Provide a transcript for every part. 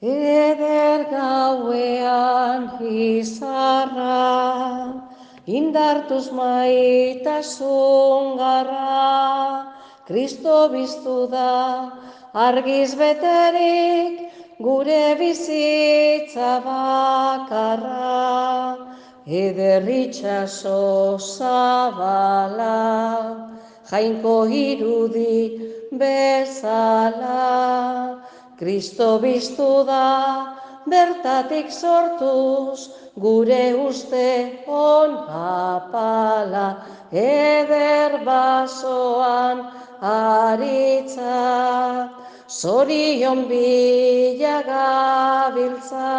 Eder gauean izarra, indartuz maitasun garra, Kristo biztu da, argiz beterik, gure bizitza bakarra. Eder itxaso zabala, jainko irudi bezala, Kristo biztu da, bertatik sortuz, gure uste on apala, eder basoan aritza, zorion bila gabiltza.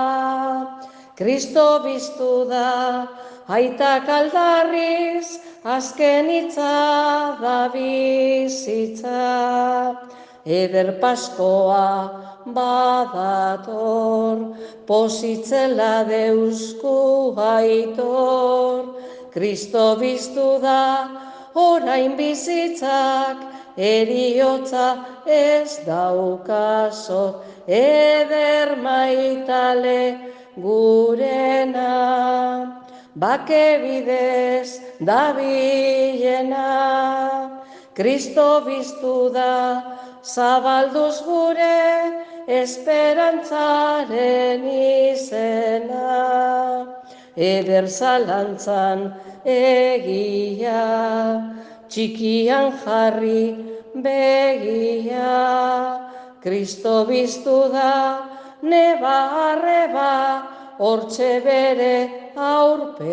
Kristo biztu da, aitak aldarriz, azken hitza da bizitza. Eder paskoa badator, pozitzela deusku aitor. Kristo biztu da, orain bizitzak, eriotza ez daukazo, eder maitale gurena, bake bidez dabilena. Kristo biztu da, zabalduz gure esperantzaren izena. Eder zalantzan egia, txikian jarri begia. Kristo biztu da, neba arreba, hortxe bere aurpegia.